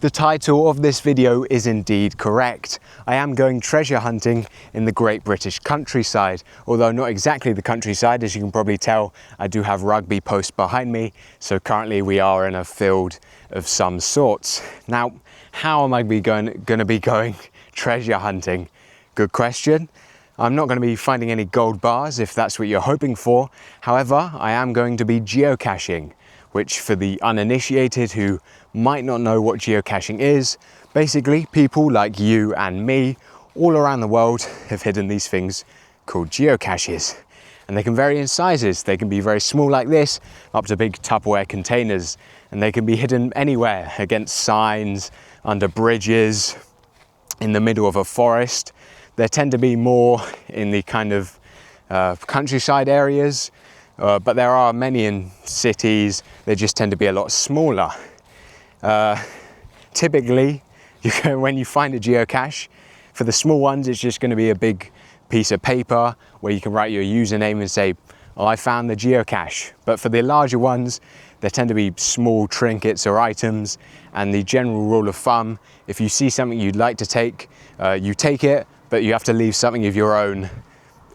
The title of this video is indeed correct. I am going treasure hunting in the Great British countryside, although not exactly the countryside. As you can probably tell, I do have rugby posts behind me, so currently we are in a field of some sorts. Now, how am I going to be going treasure hunting? Good question. I'm not going to be finding any gold bars if that's what you're hoping for. However, I am going to be geocaching, which for the uninitiated who might not know what geocaching is, basically people like you and me all around the world have hidden these things called geocaches. And they can vary in sizes. They can be very small like this, up to big Tupperware containers. And they can be hidden anywhere, against signs, under bridges, in the middle of a forest. There tend to be more in the kind of countryside areas, but there are many in cities. They just tend to be a lot smaller. Typically, when you find a geocache, for the small ones, it's just going to be a big piece of paper where you can write your username and say, "Oh, I found the geocache." But for the larger ones, there tend to be small trinkets or items. And the general rule of thumb, if you see something you'd like to take, you take it, but you have to leave something of your own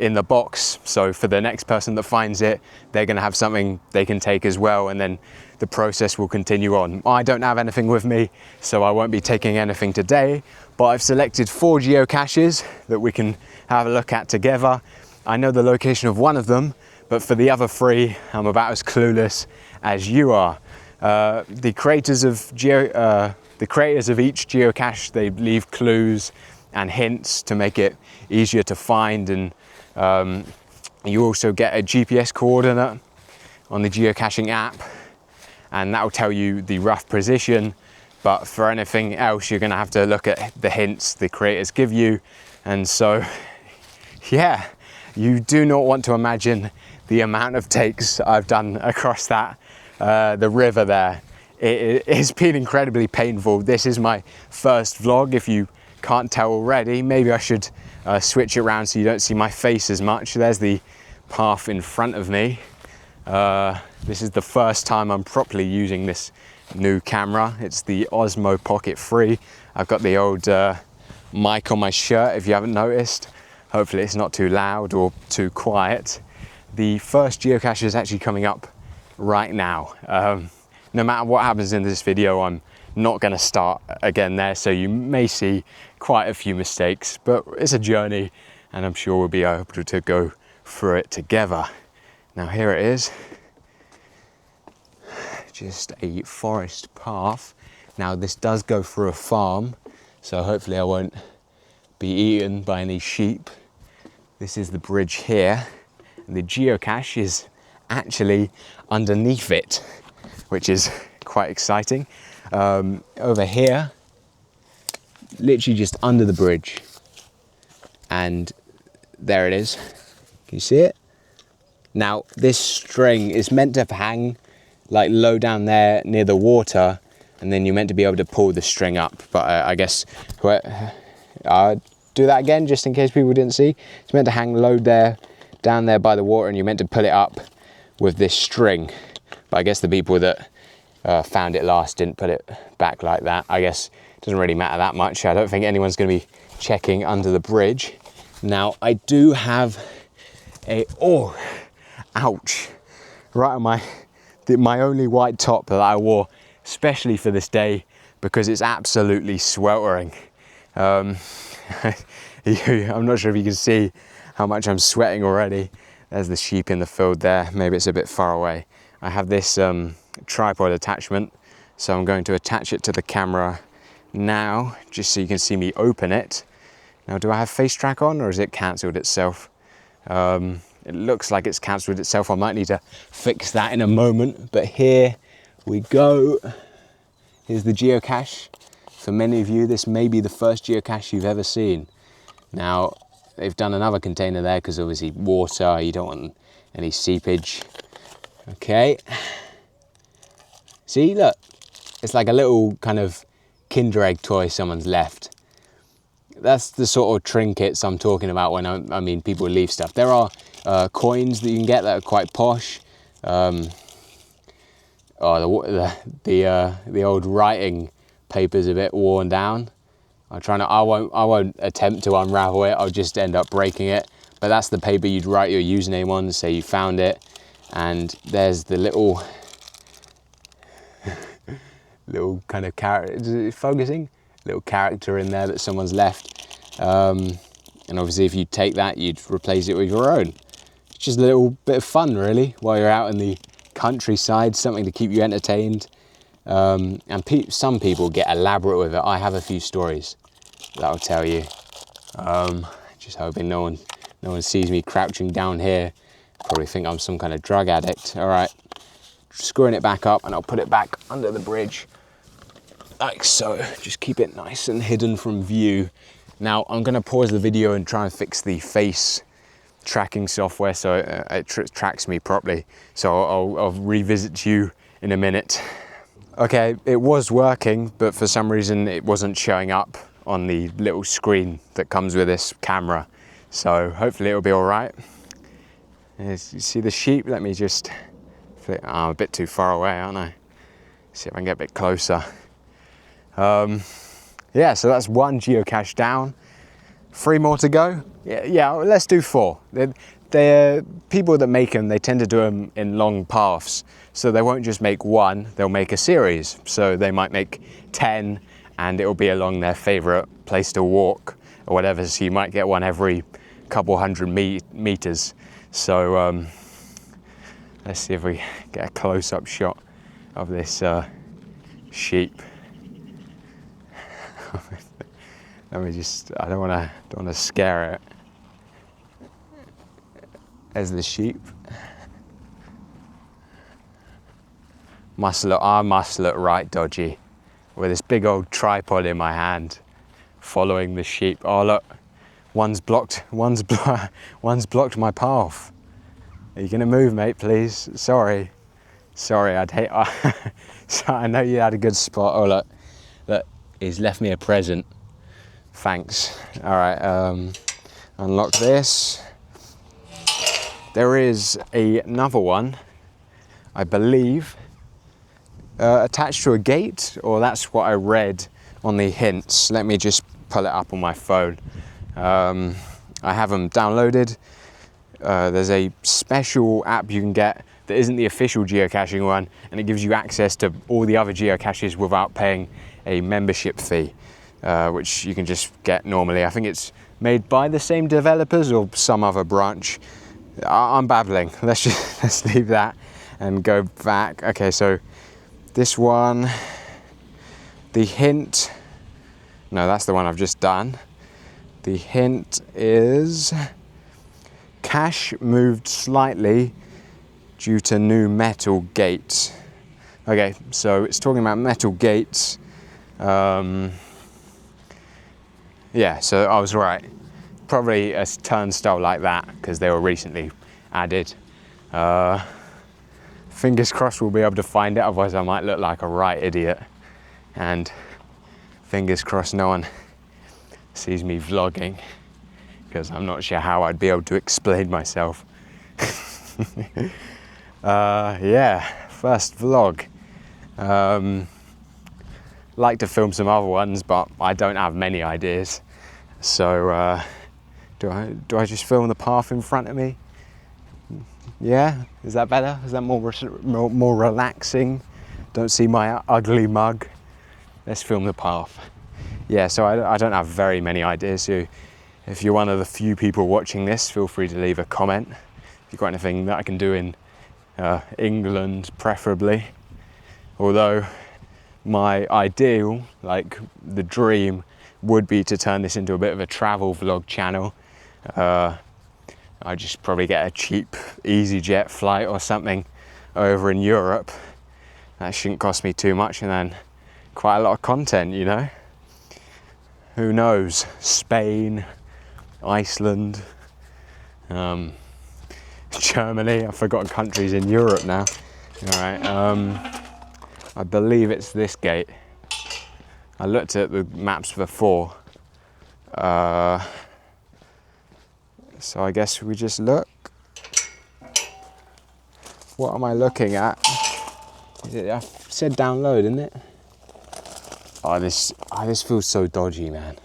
in the box. So for the next person that finds it, they're going to have something they can take as well, and then the process will continue on. I don't have anything with me, so I won't be taking anything today, but I've selected 4 geocaches that we can have a look at together. I know the location of one of them, but for the other 3, I'm about as clueless as you are. The creators of each geocache, they leave clues and hints to make it easier to find, and you also get a GPS coordinate on the geocaching app, and that will tell you the rough position. But for anything else, you're going to have to look at the hints the creators give you. And so, yeah, you do not want to imagine the amount of takes I've done across that, the river there. It's been incredibly painful. This is my first vlog, if you can't tell already. Maybe I should switch it around so you don't see my face as much. There's the path in front of me. This is the first time I'm properly using this new camera. It's the Osmo Pocket 3. I've got the old mic on my shirt, if you haven't noticed. Hopefully it's not too loud or too quiet. The first geocache is actually coming up right now. No matter what happens in this video, I'm not going to start again there, so you may see quite a few mistakes, but it's a journey and I'm sure we'll be able to go through it together. Now here it is, just a forest path. Now this does go through a farm, so hopefully I won't be eaten by any sheep. This is the bridge here, and the geocache is actually underneath it, which is quite exciting. Over here, literally just under the bridge, and there it is. Can you see it? Now this string is meant to hang like low down there near the water, and then you're meant to be able to pull the string up, but I guess I'll do that again just in case people didn't see. It's meant to hang low there, down there by the water, and you're meant to pull it up with this string, but I guess the people that found it last didn't put it back like that. I guess it doesn't really matter that much. I don't think anyone's going to be checking under the bridge. Now I do have a, oh, ouch, right on my only white top that I wore especially for this day because it's absolutely sweltering. I'm not sure if you can see how much I'm sweating already. There's the sheep in the field there. Maybe it's a bit far away. I have this tripod attachment, so I'm going to attach it to the camera now just so you can see me open it. Now, do I have face track on, or is it cancelled itself? It looks like it's cancelled itself. I might need to fix that in a moment, but here we go. Here's the geocache. For many of you, this may be the first geocache you've ever seen. Now, they've done another container there because obviously water, you don't want any seepage. Okay. See, look, it's like a little kind of Kinder Egg toy someone's left. That's the sort of trinkets I'm talking about when I mean people leave stuff. There are coins that you can get that are quite posh. The old writing paper's a bit worn down. I won't attempt to unravel it. I'll just end up breaking it. But that's the paper you'd write your username on, say you found it. And there's the little kind of character, is it focusing? Little character in there that someone's left. And obviously if you take that, you'd replace it with your own. It's just a little bit of fun really, while you're out in the countryside, something to keep you entertained. And some people get elaborate with it. I have a few stories that I'll tell you. Just hoping no one sees me crouching down here. Probably think I'm some kind of drug addict. All right, screwing it back up, and I'll put it back under the bridge, like so. Just keep it nice and hidden from view. Now I'm gonna pause the video and try and fix the face tracking software so it tracks me properly. So I'll revisit you in a minute. Okay, it was working, but for some reason it wasn't showing up on the little screen that comes with this camera. So hopefully it'll be all right. You see the sheep? Let me just flip. Oh, I'm a bit too far away, aren't I? See if I can get a bit closer. Yeah, so that's one geocache down. 3 more to go. Yeah, let's do 4. They're people that make them, they tend to do them in long paths. So they won't just make one, they'll make a series. So they might make 10 and it'll be along their favorite place to walk or whatever. So you might get one every couple hundred meters. So let's see if we get a close-up shot of this sheep. Let me just, I don't want to scare it. There's the sheep. I must look right dodgy with this big old tripod in my hand, following the sheep. Oh look, one's blocked my path. Are you gonna move, mate, please? Sorry, I'd hate. I know you had a good spot. Oh look, he's left me a present. Thanks. All right, unlock this. There is another one, I believe, attached to a gate, or that's what I read on the hints. Let me just pull it up on my phone. I have them downloaded. There's a special app you can get that isn't the official geocaching one, and it gives you access to all the other geocaches without paying a membership fee, which you can just get normally. I think it's made by the same developers or some other branch. I'm babbling. Let's leave that and go back. Okay, so this one, the hint, no, that's the one I've just done. The hint is cache moved slightly due to new metal gates. Okay, so it's talking about metal gates. Yeah, so I was right. Probably a turnstile like that because they were recently added. Fingers crossed we'll be able to find it, otherwise I might look like a right idiot. And fingers crossed no one sees me vlogging, because I'm not sure how I'd be able to explain myself. Yeah, first vlog. Like to film some other ones, but I don't have many ideas. So do I just film the path in front of me? Yeah, is that better? Is that more relaxing? Don't see my ugly mug. Let's film the path. Yeah, so I don't have very many ideas. So if you're one of the few people watching this, feel free to leave a comment. If you've got anything that I can do in England, preferably. Although my ideal, like the dream, would be to turn this into a bit of a travel vlog channel. I just probably get a cheap EasyJet flight or something over in Europe. That shouldn't cost me too much, and then quite a lot of content, you know. Who knows? Spain, Iceland, Germany. I've forgotten countries in Europe now. All right, I believe it's this gate. I looked at the maps before. So I guess we just look. What am I looking at? I said download, isn't it? this feels so dodgy, man.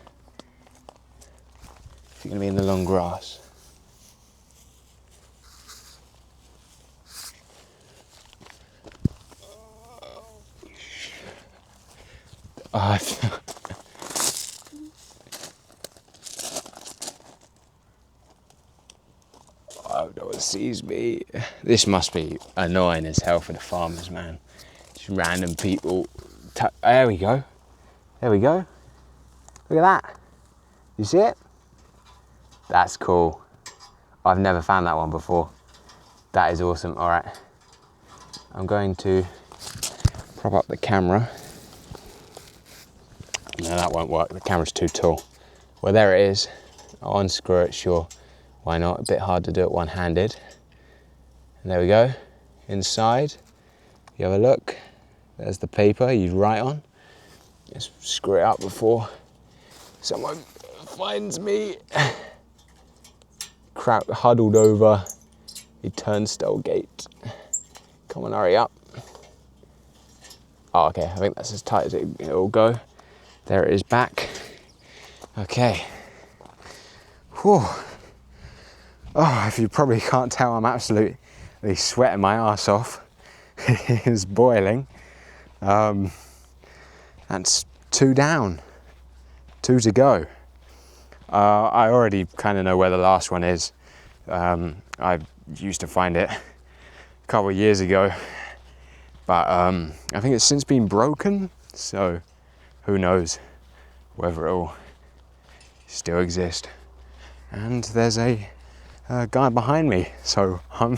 Is it gonna be in the long grass? Oh, no one sees me. This must be annoying as hell for the farmers, man. Just random people. There we go. There we go. Look at that. You see it? That's cool. I've never found that one before. That is awesome. All right. I'm going to prop up the camera. No, that won't work. The camera's too tall. Well, there it is. I'll unscrew it, sure. Why not? A bit hard to do it one-handed. And there we go. Inside, you have a look. There's the paper you'd write on. Just screw it up before someone finds me. Crowd huddled over a turnstile gate. Come on, hurry up. Oh, okay, I think that's as tight as it'll go. There it is back. Okay. Whew. Oh, if you probably can't tell, I'm absolutely sweating my arse off. It's boiling. That's 2 down, 2 to go. I already kind of know where the last one is. I used to find it a couple of years ago, but I think it's since been broken, so who knows whether it'll still exist. And there's a guy behind me, so I'm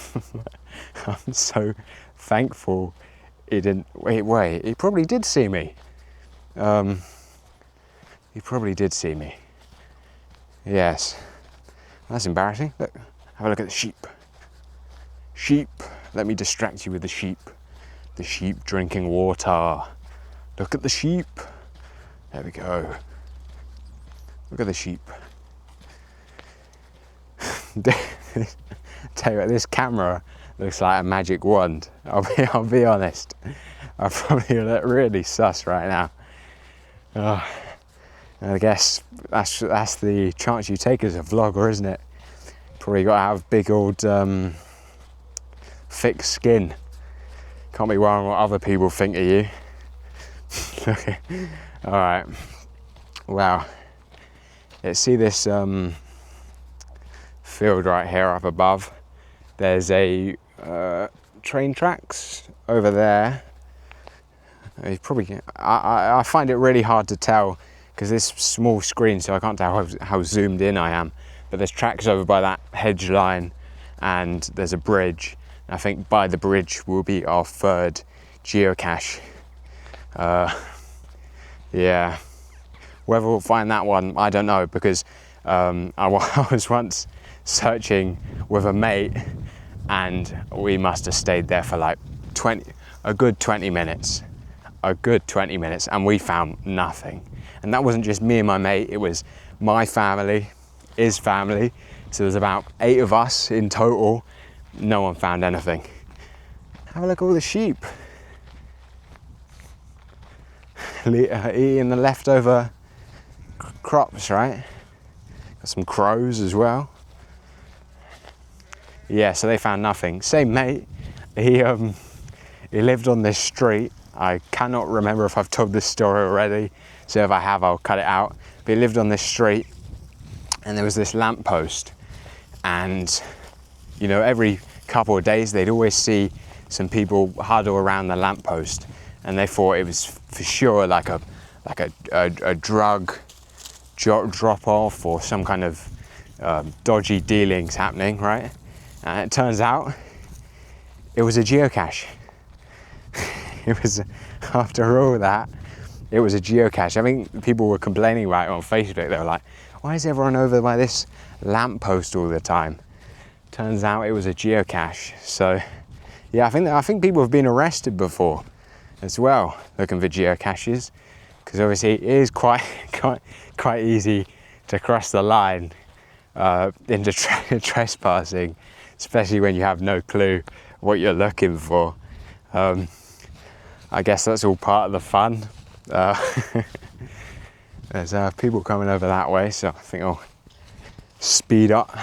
so thankful he didn't. Wait, he probably did see me. He probably did see me. Yes. That's embarrassing. Look, have a look at the sheep. Sheep. Let me distract you with the sheep. The sheep drinking water. Look at the sheep. There we go. Look at the sheep. Tell you what, this camera looks like a magic wand. I'll be honest. I probably look really sus right now. I guess that's the chance you take as a vlogger, isn't it? Probably got to have big old thick skin. Can't be worrying what other people think of you. Okay. All right. Wow. Let's see this field right here up above. There's a train tracks over there. You probably I find it really hard to tell because this small screen, so I can't tell how zoomed in I am. But there's tracks over by that hedge line, and there's a bridge. I think by the bridge will be our 3rd geocache. Yeah. Whether we'll find that one, I don't know, because I was once searching with a mate, and we must have stayed there for like a good 20 minutes. A good 20 minutes, and we found nothing. And that wasn't just me and my mate, it was my family, his family. So there's about 8 of us in total. No one found anything. Have a look at all the sheep. Eating the leftover crops, right? Got some crows as well. Yeah, so they found nothing. Same mate, he lived on this street. I cannot remember if I've told this story already, so if I have, I'll cut it out. But he lived on this street, and there was this lamppost, and you know, every couple of days they'd always see some people huddle around the lamppost, and they thought it was for sure like a drug drop off or some kind of dodgy dealings happening, right? And it turns out it was a geocache. It was, after all that, it was a geocache. I think people were complaining about it on Facebook. They were like, why is everyone over by this lamppost all the time? Turns out it was a geocache. So yeah, I think people have been arrested before as well, looking for geocaches, because obviously it is quite easy to cross the line into trespassing, especially when you have no clue what you're looking for. I guess that's all part of the fun. There's people coming over that way, so I think I'll speed up,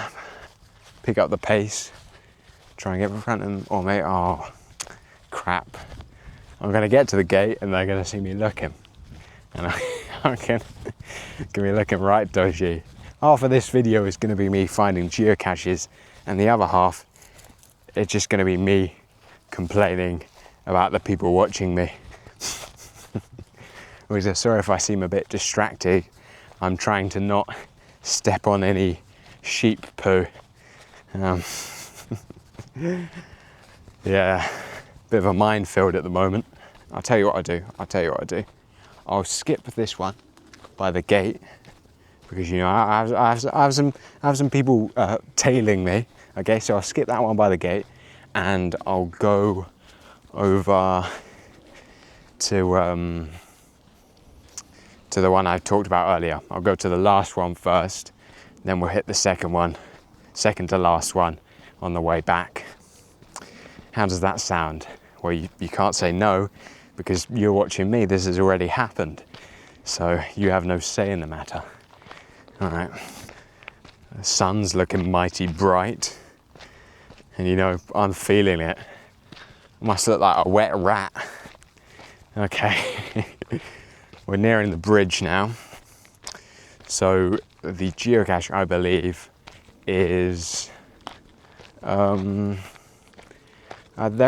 pick up the pace, try and get in front of them. Or maybe, oh crap, I'm gonna get to the gate and they're gonna see me looking, and I'm gonna be looking right dodgy. Half of this video is gonna be me finding geocaches, and the other half, it's just gonna be me complaining about the people watching me. Sorry if I seem a bit distracted. I'm trying to not step on any sheep poo. Yeah, bit of a minefield at the moment. I'll tell you what I do. I'll skip this one by the gate because, you know, I have some people tailing me. Okay, so I'll skip that one by the gate and I'll go over to the one I talked about earlier. I'll go to the last one first, then we'll hit the second to last one on the way back. How does that sound? Well, you can't say no because you're watching me. This has already happened, so you have no say in the matter. All right, the sun's looking mighty bright, and you know, I'm feeling it. Must look like a wet rat. Okay. We're nearing the bridge now. So the geocache, I believe, is they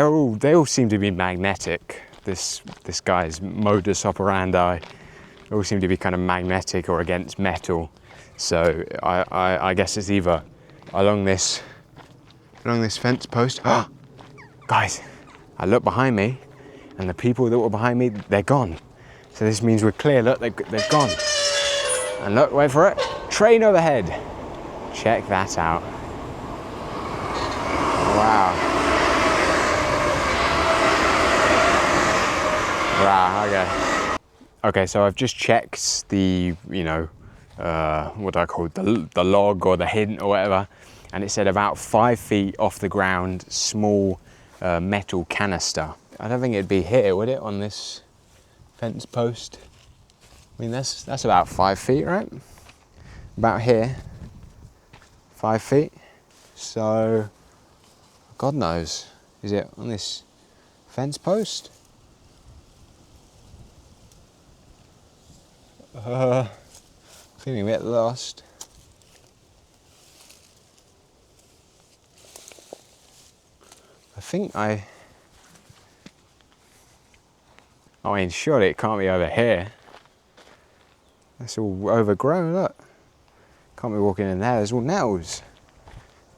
all seem to be magnetic. This guy's modus operandi, they all seem to be kind of magnetic or against metal. So I guess it's either along this fence post. Guys, I look behind me, and the people that were behind me, they're gone. So this means we're clear. Look, they've gone. And look, wait for it. Train overhead. Check that out. Wow. Wow, okay. Okay, so I've just checked the, you know, what do I call it? The log or the hint or whatever. And it said about 5 feet off the ground, small metal canister. I don't think it'd be here, would it, on this fence post? I mean, that's about 5 feet, right? About here, 5 feet. So, God knows, is it on this fence post? Feeling a bit lost. I mean, surely it can't be over here. That's all overgrown, look. Can't be walking in there, there's all nettles.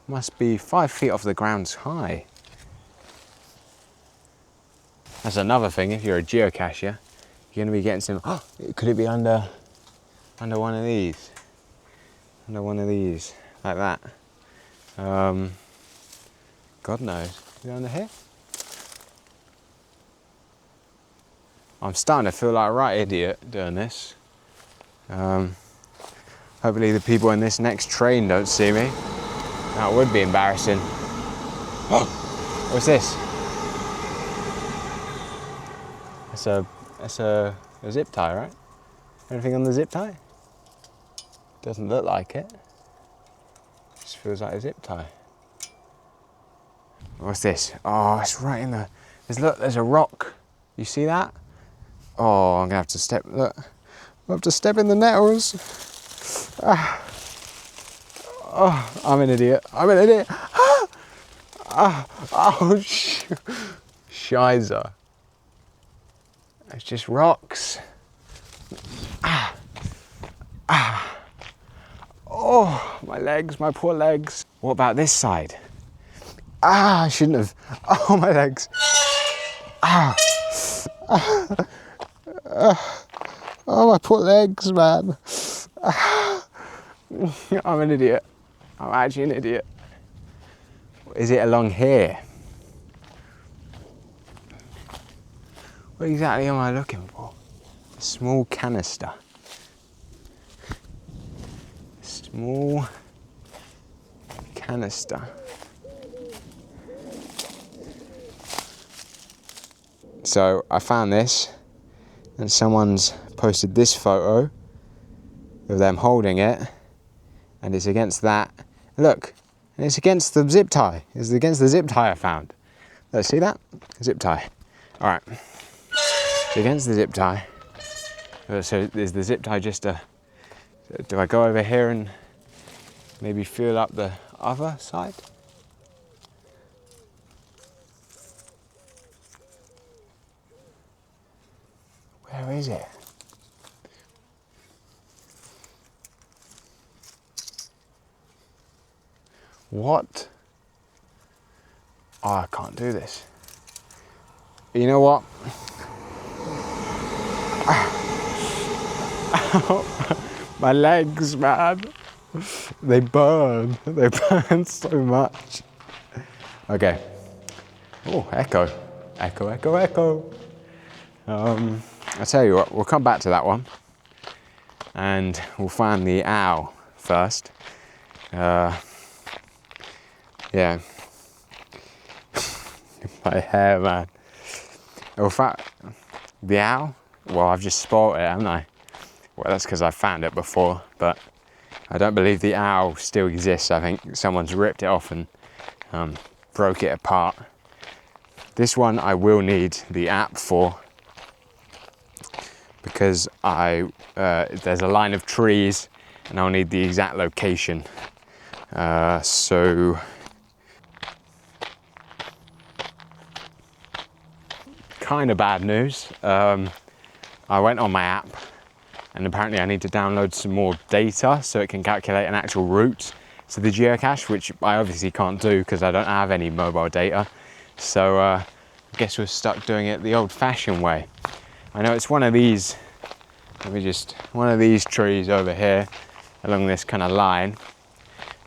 Must be 5 feet off the ground high. That's another thing, if you're a geocacher, you're gonna be getting some, could it be under one of these? Under one of these, like that. God knows, is it under here? I'm starting to feel like a right idiot doing this. Hopefully the people in this next train don't see me. That would be embarrassing. What's this? That's a zip tie, right? Anything on the zip tie? Doesn't look like it. Just feels like a zip tie. What's this? Oh, it's right in the. There's a rock. You see that? Oh, I'm gonna have to step. Look, I have to step in the nettles. Oh, I'm an idiot. Oh, shizer. It's just rocks. Oh, my legs, my poor legs. What about this side? I shouldn't have. Oh, my legs. Oh, my poor legs, man. I'm an idiot. I'm actually an idiot. Is it along here? What exactly am I looking for? A small canister. Small canister. So I found this. And someone's posted this photo of them holding it, and it's against that. Look, and it's against the zip tie. It's against the zip tie I found. Let's see that? Zip tie. All right. It's against the zip tie. So is the zip tie just a... Do I go over here and maybe feel up the other side? Where is it? What? Oh, I can't do this. You know what? My legs, man. They burn. They burn so much. Okay. Oh, echo. Echo, echo, echo. I'll tell you what, we'll come back to that one. And we'll find the owl first. Yeah. My hair, man. In fact, the owl, well, I've just spoiled it, haven't I? Well, that's because I found it before, but I don't believe the owl still exists. I think someone's ripped it off and broke it apart. This one I will need the app for, because there's a line of trees and I'll need the exact location. So kind of bad news. I went on my app and apparently I need to download some more data so it can calculate an actual route to the geocache, which I obviously can't do because I don't have any mobile data. So I guess we're stuck doing it the old-fashioned way. I know it's one of these, one of these trees over here along this kind of line,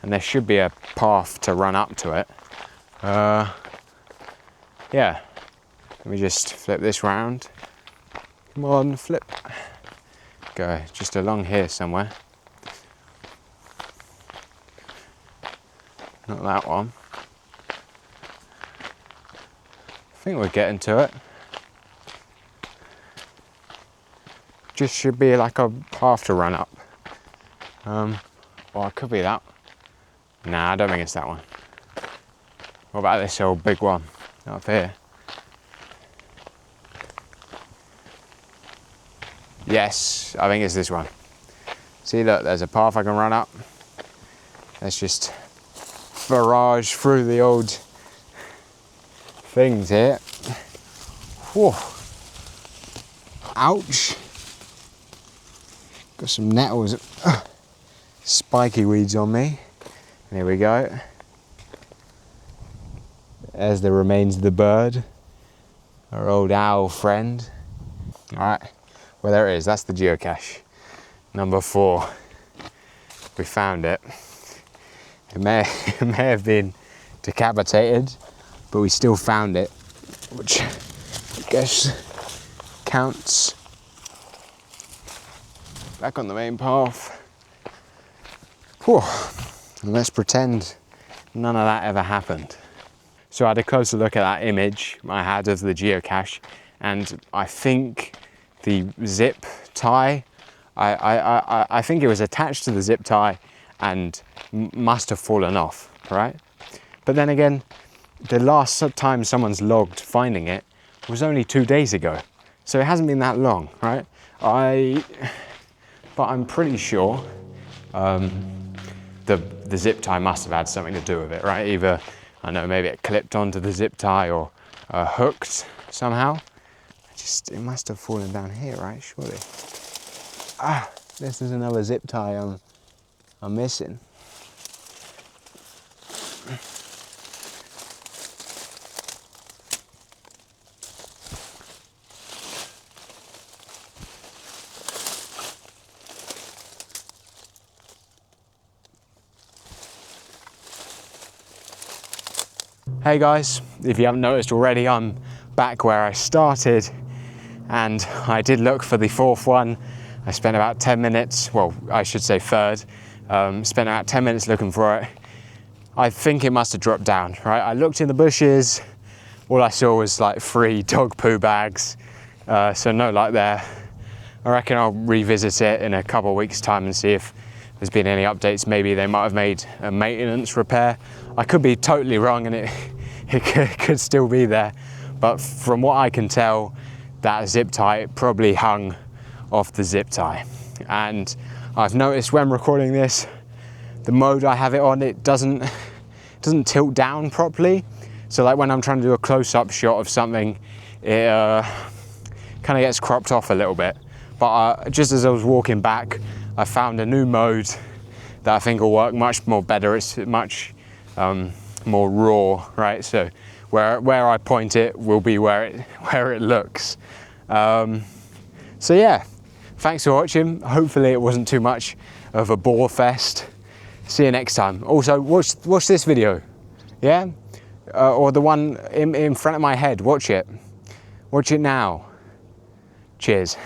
and there should be a path to run up to it. Yeah, let me just flip this round. Come on, flip. Go just along here somewhere. Not that one. I think we're getting to it. Just should be like a path to run up. Or it could be that. Nah, I don't think it's that one. What about this old big one up here? Yes, I think it's this one. See, look, there's a path I can run up. Let's just barrage through the old things here. Whoa. Ouch. Got some nettles, spiky weeds on me. And here we go. There's the remains of the bird, our old owl friend. All right, well, there it is. That's the geocache. Number 4. We found it. It may have been decapitated, but we still found it, which I guess counts. Back on the main path. Whew. And let's pretend none of that ever happened. So I had a closer look at that image I had of the geocache, and I think the zip tie, I think it was attached to the zip tie and must have fallen off, right? But then again, the last time someone's logged finding it was only 2 days ago. So it hasn't been that long, right? But I'm pretty sure the zip tie must have had something to do with it, right? Either, I don't know, maybe it clipped onto the zip tie or hooked somehow. It must have fallen down here, right? Surely. Ah, this is another zip tie I'm missing. Hey guys, if you haven't noticed already, I'm back where I started, and I did look for the 4th one. I spent about 10 minutes, well, I should say 3rd, spent about 10 minutes looking for it. I think it must have dropped down, right? I looked in the bushes, all I saw was like 3 dog poo bags, So no luck there. I reckon I'll revisit it in a couple of weeks' time and see if there's been any updates. Maybe they might have made a maintenance repair. I could be totally wrong and it could still be there. But from what I can tell, that zip tie probably hung off the zip tie. And I've noticed when recording this, the mode I have it on, it doesn't tilt down properly. So like when I'm trying to do a close-up shot of something, it kind of gets cropped off a little bit. But just as I was walking back, I found a new mode that I think will work much more better. It's much more raw, right? So where I point it will be where it looks. So yeah, thanks for watching. Hopefully it wasn't too much of a bore fest. See you next time. Also, watch this video, yeah? Or the one in front of my head, watch it. Watch it now. Cheers.